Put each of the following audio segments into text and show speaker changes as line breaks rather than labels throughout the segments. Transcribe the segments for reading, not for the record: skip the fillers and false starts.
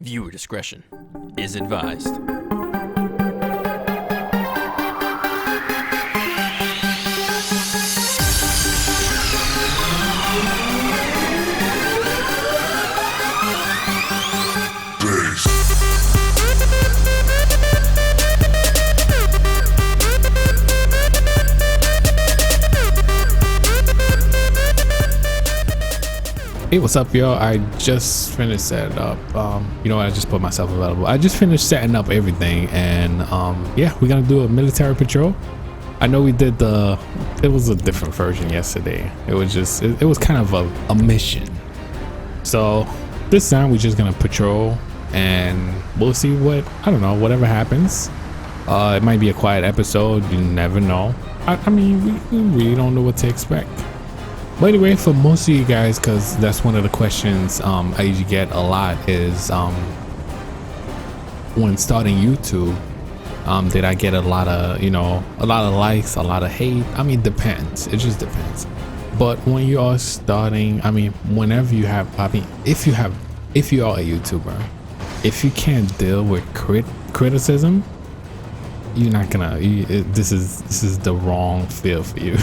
Viewer discretion is advised.
Hey, what's up, y'all? I just finished setting up. You know what? I just put myself available. I just finished setting up everything, and yeah, we're gonna do a military patrol. I know we did it was a different version yesterday. It was just it was kind of a mission. So this time we're just gonna patrol, and we'll see what, I don't know, whatever happens. It might be a quiet episode. You never know. I mean, we really don't know what to expect. But anyway, for most of you guys, because that's one of the questions I usually get a lot, is when starting YouTube, did I get a lot of likes, a lot of hate? I mean, depends. It just depends. But when you are starting, I mean, whenever you have, if you are a YouTuber, if you can't deal with criticism, you're not gonna. This is the wrong field for you.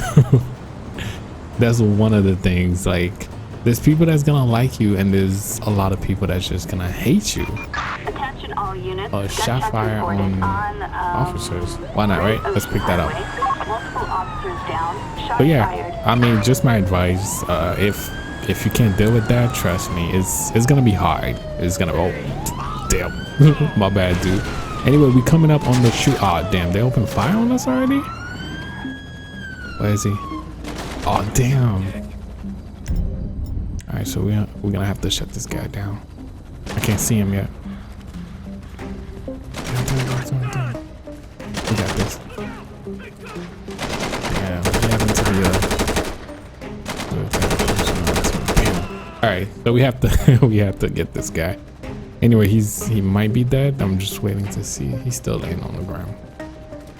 That's one of the things. Like, there's people that's gonna like you, and there's a lot of people that's just gonna hate you.
Attention all units.
Shot fire on officers. Why not, right? Let's pick that up.
Multiple officers down.
But yeah, I mean, just my advice. If you can't deal with that, trust me, it's gonna be hard. It's gonna. Oh, damn. My bad, dude. Anyway, we coming up on the shoot. Oh, damn! They opened fire on us already. Where is he? Oh, damn. All right, so we're gonna have to shut this guy down. I can't see him yet. We got this. Yeah, what happened to the all right, so we have to get this guy. Anyway, he might be dead. I'm just waiting to see. He's still laying on the ground.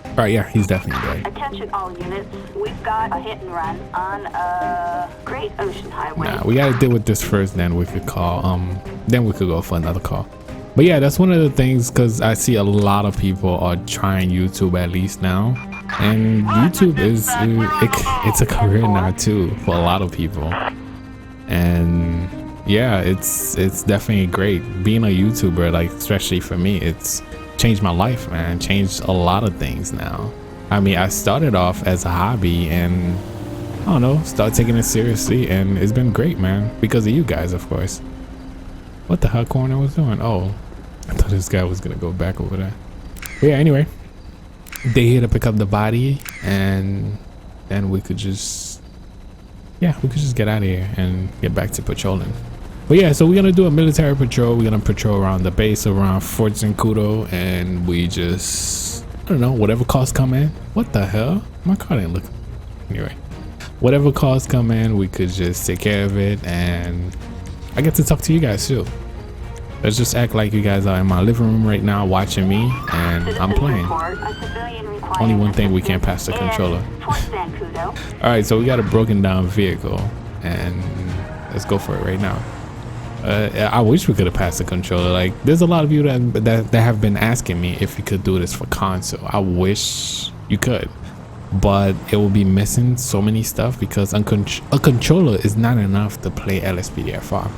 All right, yeah, he's definitely dead.
Attention all units, we've got a hit and run on a Great Ocean Highway.
Nah, we gotta deal with this first, then we could call, then we could go for another call. But yeah, that's one of the things, because I see a lot of people are trying YouTube at least now, and YouTube it's a career now too for a lot of people. And yeah, it's definitely great being a YouTuber. Like, especially for me, it's changed my life, man. Changed a lot of things now. I mean, I started off as a hobby, and I don't know, start taking it seriously, and it's been great, man, because of you guys, of course. What the hell Corner was doing? Oh, I thought this guy was gonna go back over there. But yeah, anyway, they here to pick up the body, and then we could just get out of here and get back to patrolling. But yeah, so we're gonna do a military patrol. We're gonna patrol around the base, around Fort Zancudo, and we just, I don't know, whatever calls come in. What the hell? My car didn't look. Anyway, whatever calls come in, we could just take care of it, and I get to talk to you guys too. Let's just act like you guys are in my living room right now watching me, and I'm playing. Only one thing, we can't pass the controller. All right, so we got a broken down vehicle, and let's go for it right now. I wish we could have passed the controller. Like, there's a lot of you that have been asking me if you could do this for console. I wish you could, but it will be missing so many stuff, because a controller is not enough to play LSPDFR,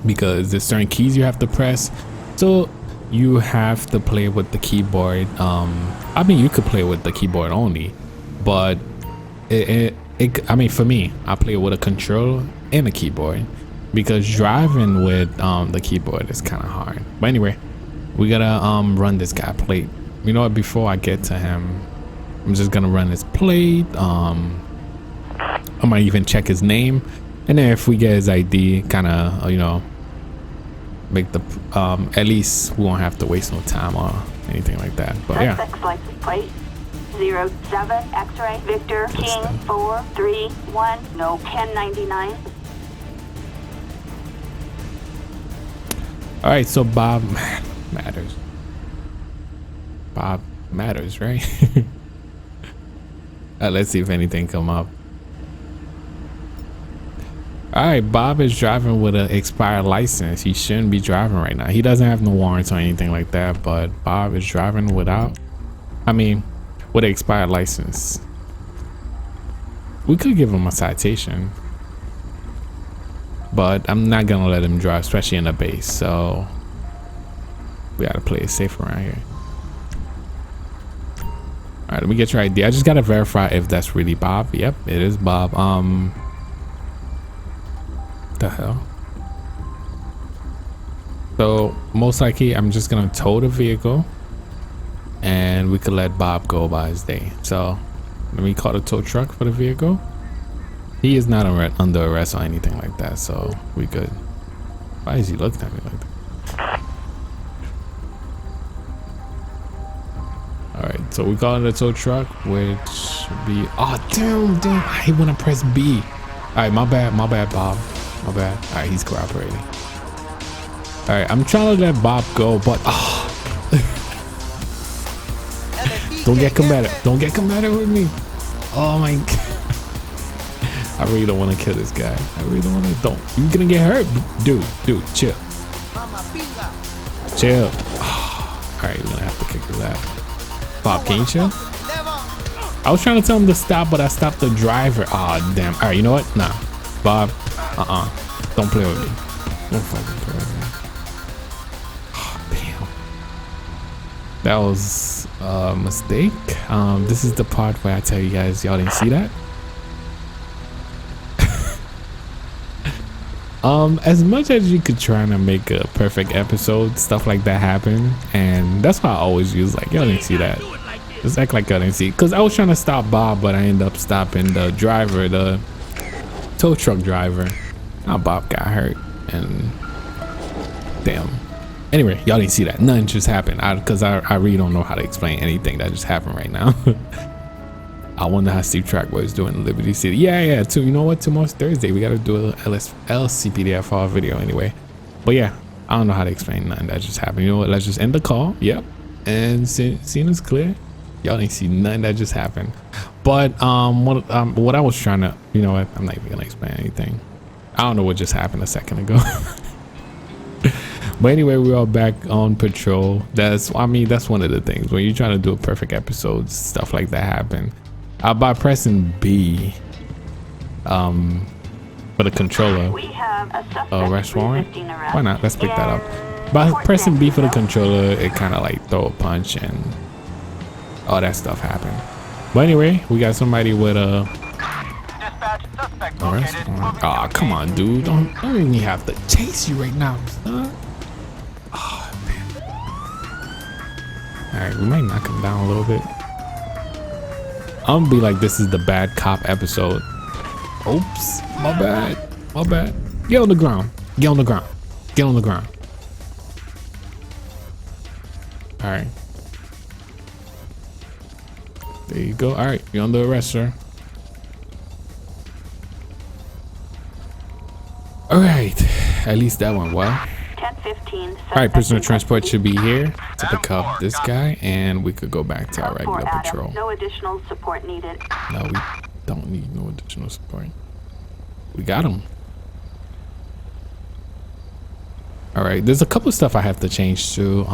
because there's certain keys you have to press. So you have to play with the keyboard. I mean, you could play with the keyboard only, but I mean, for me, I play with a controller and a keyboard, because driving with the keyboard is kind of hard. But anyway, we gotta run this guy plate. You know what, before I get to him, I'm just gonna run his plate. I might even check his name, and then if we get his ID, kind of, you know, make the at least we won't have to waste no time or anything like that. But yeah,
license plate 07 X-ray Victor King 431 no 1099.
all right, so Bob Matters. Bob Matters, right? Let's see if anything come up. All right, Bob is driving with an expired license. He shouldn't be driving right now. He doesn't have no warrants or anything like that, but Bob is driving with an expired license. We could give him a citation, but I'm not gonna let him drive, especially in the base. So we gotta play it safe around here. All right, let me get your ID. I just gotta verify if that's really Bob. Yep, it is Bob. The hell. So most likely I'm just gonna tow the vehicle and we could let Bob go by his day. So let me call the tow truck for the vehicle. He is not under arrest or anything like that, so we good. Why is he looking at me like that? All right, so we calling the tow truck, which be, oh damn, I hate when I press B. All right, my bad Bob. My bad. All right, he's cooperating. All right, I'm trying to let Bob go, but don't get combative. Don't get combative with me. Oh my God. I really don't want to kill this guy. I really don't want to. Don't. You're gonna get hurt, dude. Chill. Chill. All right, we're gonna have to kick his ass. Bob, can you chill? I was trying to tell him to stop, but I stopped the driver. Oh damn. All right, you know what? Nah, Bob. Don't play with me. Don't fucking play with me. Oh, damn. That was a mistake. This is the part where I tell you guys y'all didn't see that. As much as you could try to make a perfect episode, stuff like that happen, and that's why I always use like y'all didn't see that. Just act like y'all didn't see, because I was trying to stop Bob, but I ended up stopping the driver, the tow truck driver. Now Bob got hurt, and damn. Anyway, y'all didn't see that. Nothing just happened. Because I really don't know how to explain anything that just happened right now. I wonder how Steve Trackboy is doing in Liberty City. Yeah. Too. You know what? Tomorrow's Thursday. We gotta do a LSPDFR video anyway. But yeah, I don't know how to explain nothing that just happened. You know what? Let's just end the call. Yep. And seeing is clear. Y'all didn't see nothing that just happened. But what I was trying to, you know what? I'm not even gonna explain anything. I don't know what just happened a second ago. But anyway, we're all back on patrol. That's one of the things when you're trying to do a perfect episode, stuff like that happen. By pressing B for the controller, arrest warrant. Why not? Let's pick that up. By pressing B for the controller, it kind of like throw a punch and all that stuff happened. But anyway, we got somebody with a arrest warrant. Oh, come on, dude. Don't even have to chase you right now, son. Oh, man. All right, we might knock him down a little bit. I'm gonna be like, this is the bad cop episode. Oops, my bad. Get on the ground. All right. There you go. All right, you're under arrest, sir. All right, at least that went well.
10:15.
All right, prisoner transport should be here to pick up this guy, and we could go back to our regular patrol.
No additional support needed.
No, we don't need no additional support. We got him. All right, there's a couple of stuff I have to change too.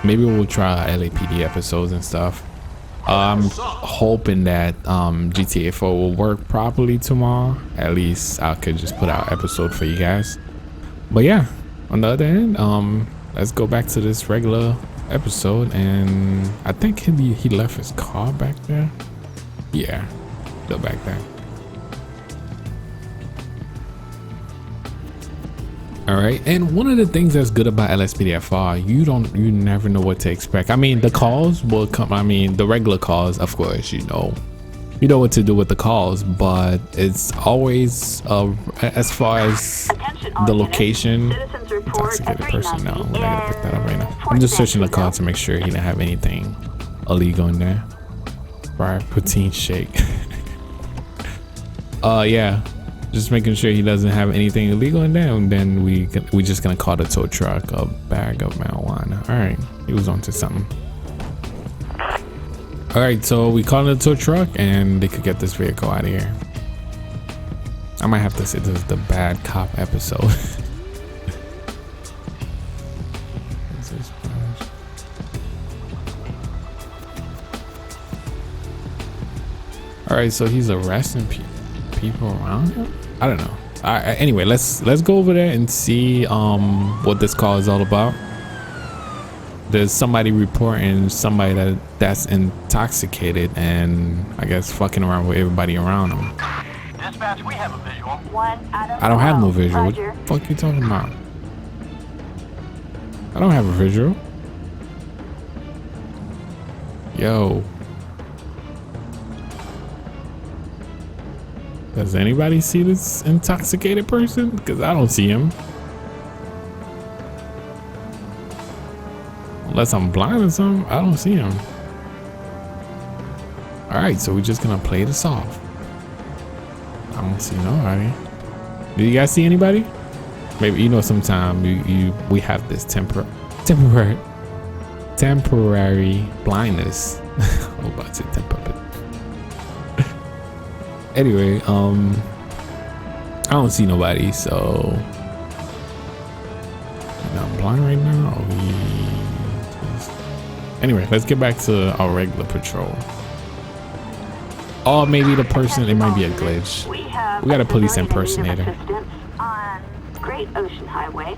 Maybe we'll try LAPD episodes and stuff. I'm hoping that GTA 4 will work properly tomorrow. At least I could just put out an episode for you guys. But yeah, on the other end, let's go back to this regular episode. And I think he left his car back there. Yeah, go back there. All right, and one of the things that's good about LSPDFR, you never know what to expect. I mean, the calls will come. I mean, the regular calls, of course, you know what to do with the calls, but it's always as far as the location. Intoxicated person. No, we're not gonna pick that up right now. I'm just searching the car to make sure he didn't have anything illegal in there. Right, protein shake. Yeah. Just making sure he doesn't have anything illegal in there, and then we just gonna call the tow truck a bag of marijuana. All right, he was onto something. All right, so we called the tow truck, and they could get this vehicle out of here. I might have to say this is the bad cop episode. All right, so he's arresting people around him. I don't know. Anyway, let's go over there and see what this call is all about. There's somebody reporting somebody that's intoxicated and I guess fucking around with everybody around him.
Dispatch, we have a visual.
I don't have no visual. What the fuck you talking about? I don't have a visual. Yo. Does anybody see this intoxicated person? Because I don't see him. Unless I'm blind or something, I don't see him. All right, so we're just gonna play this off. I don't see nobody. Do you guys see anybody? Maybe, you know, sometime we have this temporary blindness. I'm about to say temporary. Anyway, I don't see nobody, so I'm blind right now. Anyway, let's get back to our regular patrol. Or maybe the person, it might be a glitch. We got a police impersonator.
On Great Ocean Highway.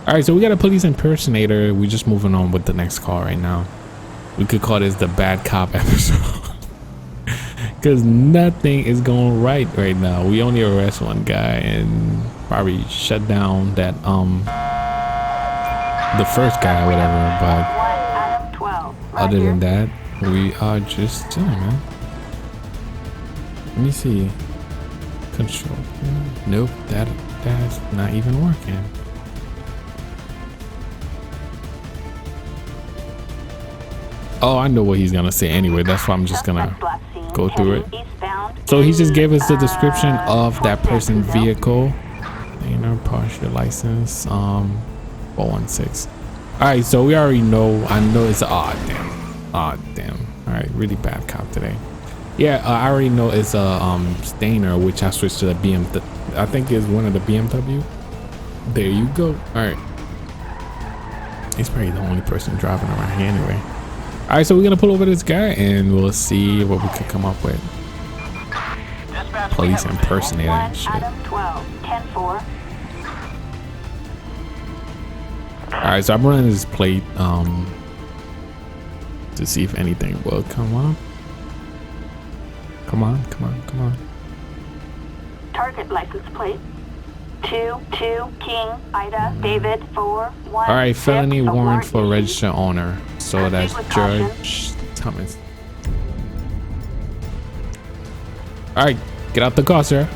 All right, so we got a police impersonator. We're just moving on with the next call right now. We could call this the bad cop episode. Because nothing is going right now. We only arrest one guy and probably shut down that the first guy or whatever, but other than that, we are just chilling, man. Let me see. Control. Nope, that's not even working. Oh, I know what he's gonna say anyway. That's why I'm just gonna go through it. So he just gave us the description of that person's vehicle. You know, partial license, 416. All right, so we already know. I know it's odd damn. All right, really bad cop today. Yeah, I already know it's a Stainer, which I switched to the BMW. I think it's one of the BMW. There you go. All right. He's probably the only person driving around here anyway. All right, so we're gonna pull over this guy and we'll see what we can come up with. Police impersonator and shit. All right, so I'm running this plate to see if anything will come up. Come on.
Target license plate 22 King Ida David 41.
All right, felony warrant for registered owner. So that's George Thomas. All right, get out the car, sir.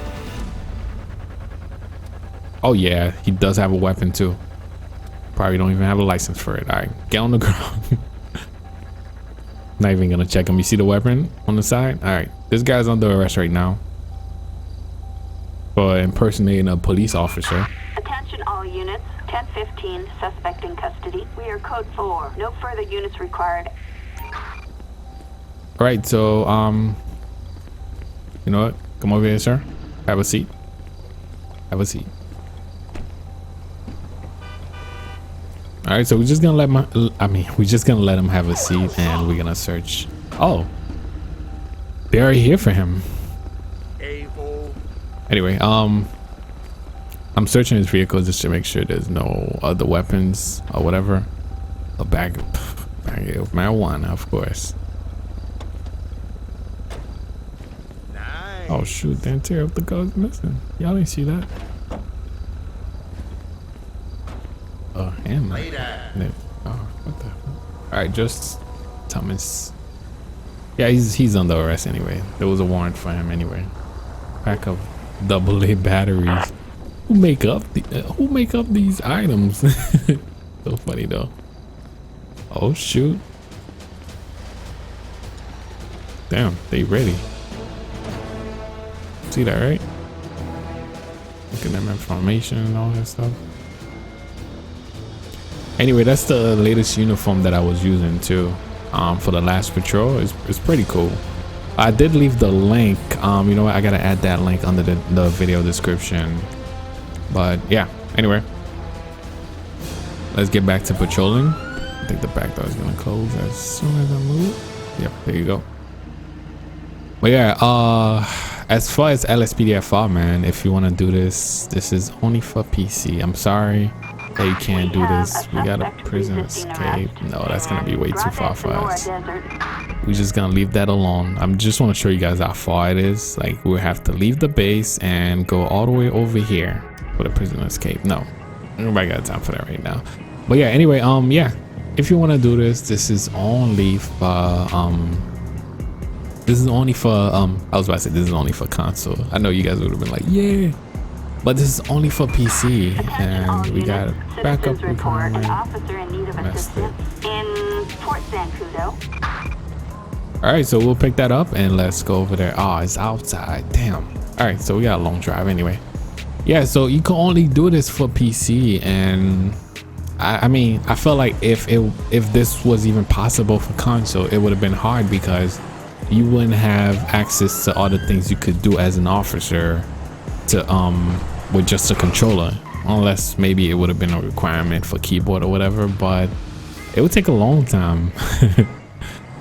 Oh yeah, he does have a weapon too. Probably don't even have a license for it. All right, get on the ground. Not even gonna check him. You see the weapon on the side? All right, this guy's under arrest right now for impersonating a police officer.
Attention all units, 1015, suspect in custody. We are code 4. No further units required.
All right, so you know what? Come over here, sir. Have a seat. Have a seat. All right, so we're just gonna let him have a seat, and we're gonna search. Oh, they are here for him. Anyway, I'm searching his vehicle just to make sure there's no other weapons or whatever. A bag of marijuana, of course. Nice. Oh shoot, the interior of the car is missing. Y'all didn't see that. Oh, and oh, what the? All right, just Thomas. Yeah, he's under arrest anyway. There was a warrant for him anyway. Pack of AA batteries. Who make up these items? So funny though. Oh shoot! Damn, they ready. See that, right? Look at them information and all that stuff. Anyway, that's the latest uniform that I was using too for the last patrol. It's pretty cool. I did leave the link. You know what? I gotta add that link under the video description. But yeah, anyway, let's get back to patrolling. I think the back door is gonna close as soon as I move. Yep, there you go. But yeah, as far as LSPDFR, man, if you want to do this, this is only for PC. I'm sorry that you can't do this. We got a prison escape. No, that's gonna be way too far for us. We're just gonna leave that alone. I'm just want to show you guys how far it is. Like, we'll have to leave the base and go all the way over here for the prison escape. No, nobody got time for that right now. But yeah, anyway, yeah, if you want to do this, this is only for I was about to say this is only for console. I know you guys would have been like, yeah, but this is only for PC. And we got a backup. All right, so we'll pick that up and let's go over there. Oh, it's outside. Damn. All right, so we got a long drive anyway. Yeah, so you can only do this for PC, and I mean, I feel like if this was even possible for console, it would have been hard because you wouldn't have access to all the things you could do as an officer to with just a controller, unless maybe it would have been a requirement for keyboard or whatever. But it would take a long time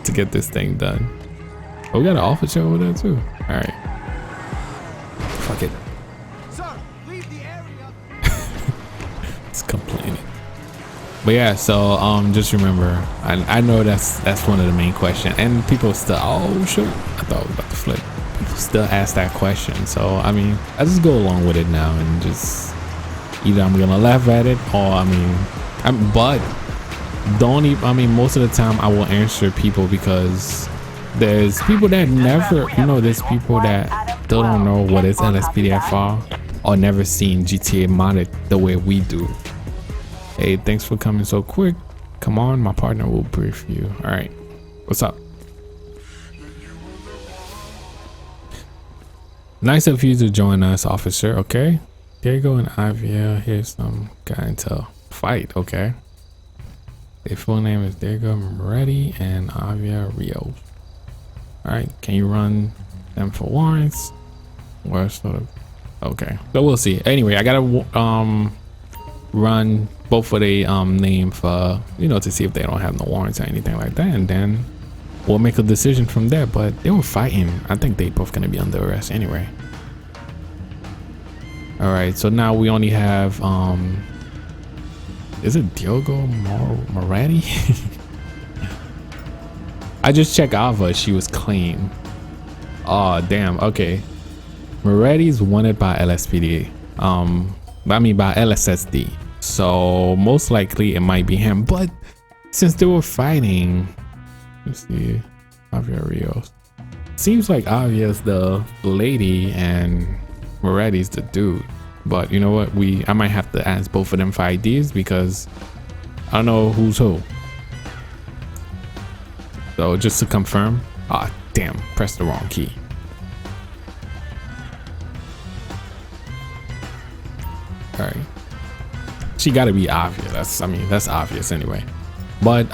to get this thing done. Oh, we got an officer over there too. All right, fuck it.
Sir, leave the area.
It's complaining. But yeah, so just remember, I know that's one of the main questions, and people still, oh shoot, I thought I was about to flip. People still ask that question, so I mean, I just go along with it now, and just either I'm gonna laugh at it, or I mean, but don't even, I mean, most of the time I will answer people, because there's people that never, you know, there's people that still don't know what is LSPDFR or never seen GTA modded the way we do. Hey, thanks for coming so quick. Come on, my partner will brief you. All right, what's up? Nice of you to join us, officer. Okay, there you go. And Avia, here's some guy to fight. Okay, their full name is Diego Moretti and Avia Rios. All right, can you run them for warrants? Or sort of, okay, so we'll see. Anyway, I gotta run both of the name for, you know, to see if they don't have no warrants or anything like that, and then we'll make a decision from there. But they were fighting. I think they both gonna be under arrest anyway. All right, so now we only have is it Diego Moretti? I just checked Ava, she was clean. Oh damn. Okay, Moretti's wanted by LSPD, I mean by LSSD, so most likely it might be him. But since they were fighting, let's see, Avia Rios, seems like Avia's the lady and Moretti's the dude. But you know what, I might have to ask both of them for IDs, because I don't know who's who. So just to confirm, ah damn, pressed the wrong key. All right, she got to be Avia. That's, I mean, that's obvious anyway. But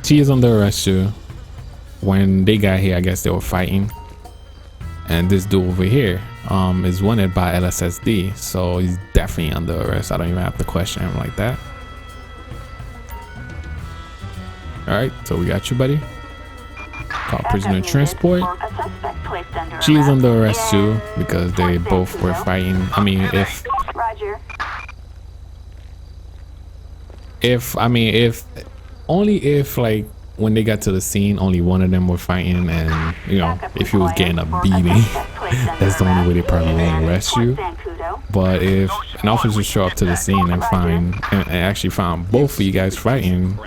she is under arrest too. When they got here, I guess they were fighting, and this dude over here is wanted by LSSD, so he's definitely under arrest. I don't even have to question him like that. All right, so we got you, buddy. Call prisoner transport. She's under arrest too, because they both were fighting. I mean, if only if like when they got to the scene, only one of them were fighting, and you know, if he was getting a beating, that's the only way they probably won't arrest you. But if an officer show up to the scene and actually found both of you guys fighting,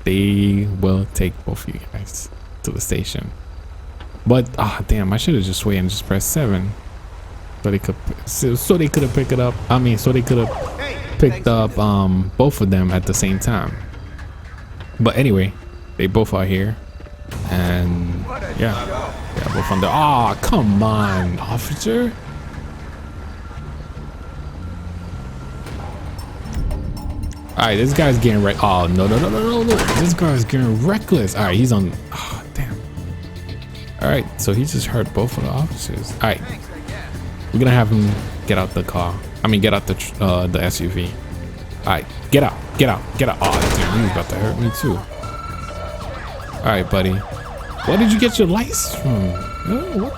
they will take both of you guys to the station. But damn, I should have just waited and just pressed 7 so they could have picked it up. I mean, so they could have picked up both of them at the same time. But anyway, they both are here, and yeah, both under. Oh, come on, officer. All right, this guy's getting oh no, this guy's getting reckless. All right, he's on. Oh damn. All right, so he just hurt both of the officers. All right, we're gonna have him get out the car. I mean, get out the SUV. All right, get out, get out, get out. Oh, damn, he was about to hurt me too. All right, buddy. Where did you get your license from? What?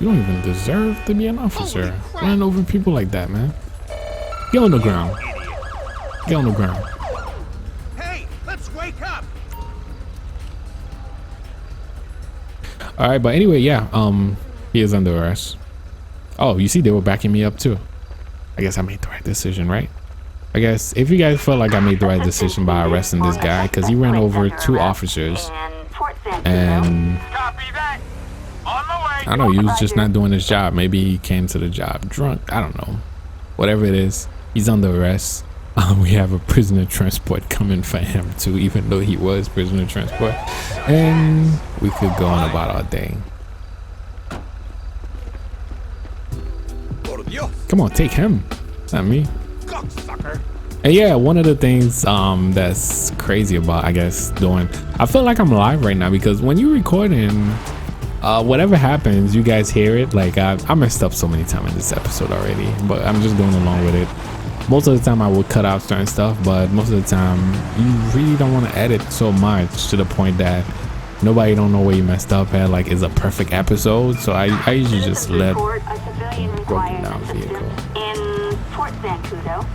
You don't even deserve to be an officer. Running over people like that, man. Get on the ground. Get on the ground.
Hey, let's wake up.
All right, but anyway, yeah, he is under arrest. Oh, you see, they were backing me up too. I guess I made the right decision, right? I guess if you guys felt like I made the right decision by arresting this guy, because he ran over 2 officers, and I don't know, he was just not doing his job. Maybe he came to the job drunk. I don't know. Whatever it is, he's under arrest. We have a prisoner transport coming for him too, even though he was prisoner transport, and we could go on about our day. Come on, take him. It's not me. And yeah, one of the things that's crazy about, I guess, I feel like I'm live right now, because when you're recording, whatever happens, you guys hear it. Like I messed up so many times in this episode already, but I'm just going along with it. Most of the time I would cut out certain stuff, but most of the time you really don't want to edit so much to the point that nobody don't know where you messed up at. Like it's a perfect episode, so I usually just let broken down vehicle.
In Fort Zancudo.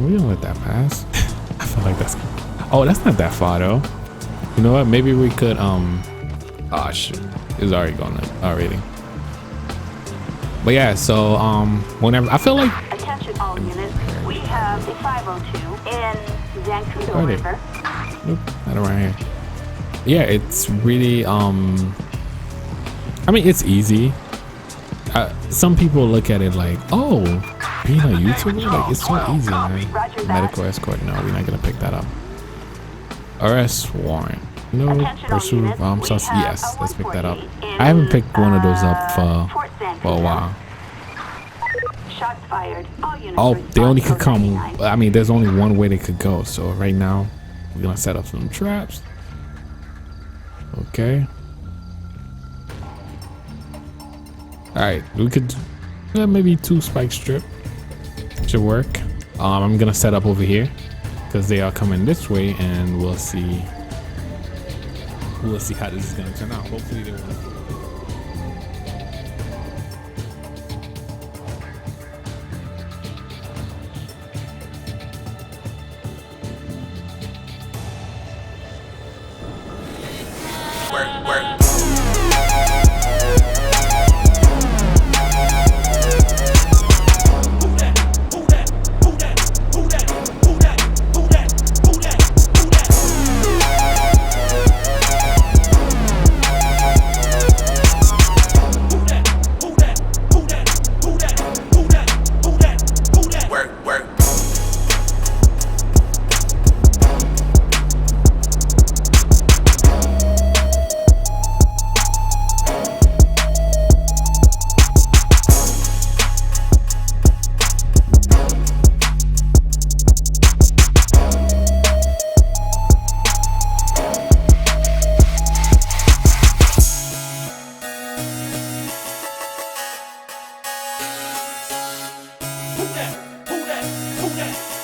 We don't let that pass. I feel like that's not that far though. You know what? Maybe we could oh shoot, it's already gone already. But yeah, so whenever I feel like
Attention all units. We have a 502 in Zancudo River.
Nope, not around here. Yeah, it's really I mean, it's easy. Some people look at it like, oh, being a YouTuber, like it's so easy, man. Medical escort, no, we're not gonna pick that up. Arrest warrant. No pursuit yes, let's pick that up. I haven't picked one of those up for a while.
Shots fired.
Oh, they only could come, I mean, there's only one way they could go. So right now we're gonna set up some traps. Okay. All right, we could maybe 2 spike strip should work. I'm gonna set up over here because they are coming this way, and we'll see how this is gonna turn out. Hopefully they won't.
Who that?